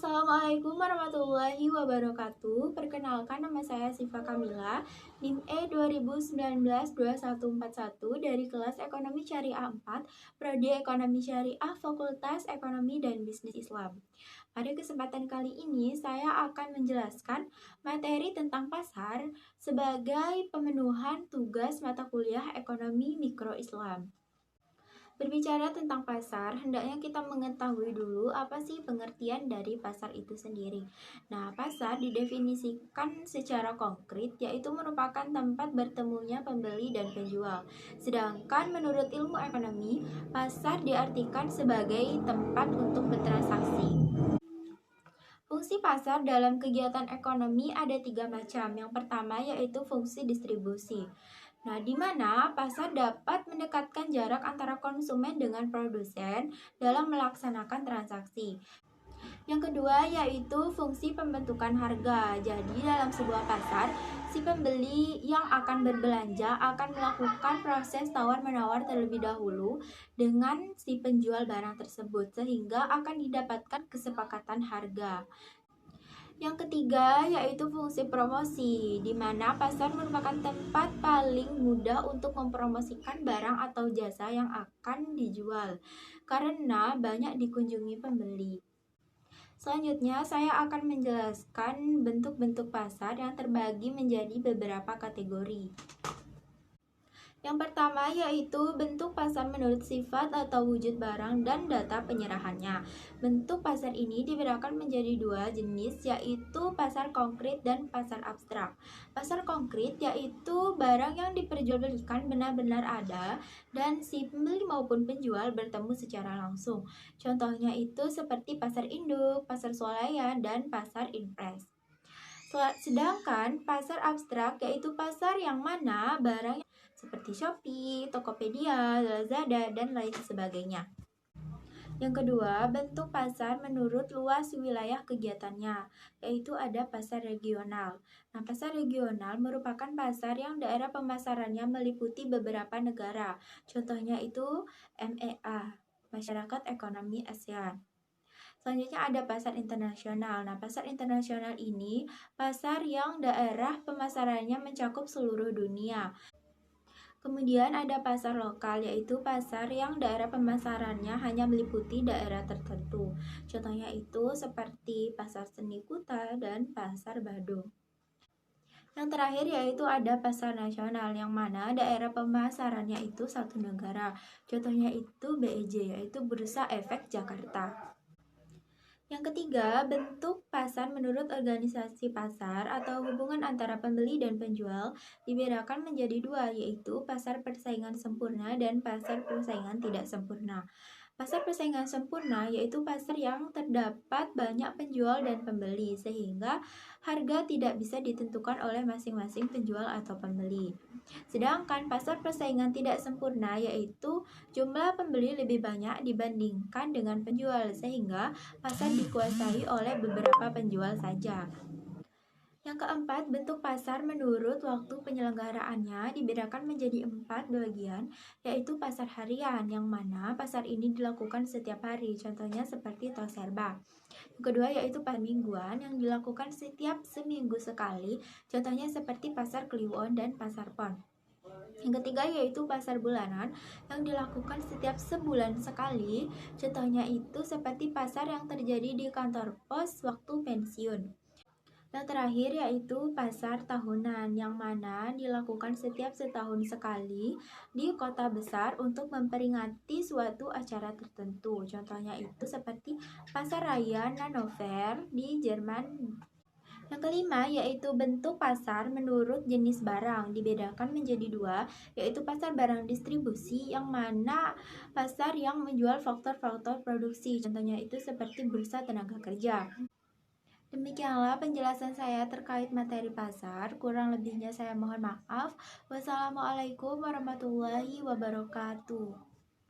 Assalamualaikum warahmatullahi wabarakatuh. Perkenalkan, nama saya Siva Kamila, NIM E 2019-2141 dari kelas Ekonomi Syariah 4, Prodi Ekonomi Syariah, Fakultas Ekonomi dan Bisnis Islam. Pada kesempatan kali ini, saya akan menjelaskan materi tentang pasar sebagai pemenuhan tugas mata kuliah Ekonomi Mikro Islam. Berbicara tentang pasar, hendaknya kita mengetahui dulu apa sih pengertian dari pasar itu sendiri. Nah, pasar didefinisikan secara konkret, yaitu merupakan tempat bertemunya pembeli dan penjual. Sedangkan menurut ilmu ekonomi, pasar diartikan sebagai tempat untuk bertransaksi. Fungsi pasar dalam kegiatan ekonomi ada 3 macam. Yang pertama yaitu fungsi distribusi. Nah, di mana pasar dapat mendekatkan jarak antara konsumen dengan produsen dalam melaksanakan transaksi. Yang kedua yaitu fungsi pembentukan harga. Jadi dalam sebuah pasar, si pembeli yang akan berbelanja akan melakukan proses tawar-menawar terlebih dahulu dengan si penjual barang tersebut sehingga akan didapatkan kesepakatan harga. Yang ketiga yaitu fungsi promosi, di mana pasar merupakan tempat paling mudah untuk mempromosikan barang atau jasa yang akan dijual karena banyak dikunjungi pembeli. Selanjutnya, saya akan menjelaskan bentuk-bentuk pasar yang terbagi menjadi beberapa kategori. Yang pertama yaitu bentuk pasar menurut sifat atau wujud barang dan data penyerahannya. Bentuk pasar ini dibedakan menjadi 2 jenis, yaitu pasar konkret dan pasar abstrak. Pasar konkret yaitu barang yang diperjualbelikan benar-benar ada dan si pembeli maupun penjual bertemu secara langsung. Contohnya itu seperti pasar induk, pasar swalayan, dan pasar impres. Sedangkan pasar abstrak yaitu pasar yang mana barang seperti Shopee, Tokopedia, Lazada, dan lain sebagainya. Yang kedua, bentuk pasar menurut luas wilayah kegiatannya, yaitu ada pasar regional. Nah, pasar regional merupakan pasar yang daerah pemasarannya meliputi beberapa negara. Contohnya itu MEA, Masyarakat Ekonomi ASEAN. Selanjutnya ada pasar internasional. Nah, pasar internasional ini pasar yang daerah pemasarannya mencakup seluruh dunia. Kemudian ada pasar lokal, yaitu pasar yang daerah pemasarannya hanya meliputi daerah tertentu. Contohnya itu seperti pasar seni Kuta dan pasar Badung. Yang terakhir yaitu ada pasar nasional, yang mana daerah pemasarannya itu satu negara. Contohnya itu BEJ, yaitu Bursa Efek Jakarta. Yang ketiga, bentuk pasar menurut organisasi pasar atau hubungan antara pembeli dan penjual dibedakan menjadi 2, yaitu pasar persaingan sempurna dan pasar persaingan tidak sempurna. Pasar persaingan sempurna yaitu pasar yang terdapat banyak penjual dan pembeli sehingga harga tidak bisa ditentukan oleh masing-masing penjual atau pembeli. Sedangkan pasar persaingan tidak sempurna yaitu jumlah pembeli lebih banyak dibandingkan dengan penjual sehingga pasar dikuasai oleh beberapa penjual saja. Yang keempat, bentuk pasar menurut waktu penyelenggaraannya dibedakan menjadi 4 bagian, yaitu pasar harian, yang mana pasar ini dilakukan setiap hari, contohnya seperti Toserba. Yang kedua yaitu pasar mingguan yang dilakukan setiap seminggu sekali, contohnya seperti pasar Kliwon dan pasar Pon. Yang ketiga yaitu pasar bulanan yang dilakukan setiap sebulan sekali, contohnya itu seperti pasar yang terjadi di kantor pos waktu pensiun. Yang terakhir yaitu pasar tahunan, yang mana dilakukan setiap setahun sekali di kota besar untuk memperingati suatu acara tertentu. Contohnya itu seperti Pasar Raya Hannover di Jerman. Yang kelima yaitu bentuk pasar menurut jenis barang, dibedakan menjadi 2, yaitu pasar barang distribusi, yang mana pasar yang menjual faktor-faktor produksi. Contohnya itu seperti bursa tenaga kerja. Demikianlah penjelasan saya terkait materi pasar. Kurang lebihnya saya mohon maaf. Wassalamualaikum warahmatullahi wabarakatuh.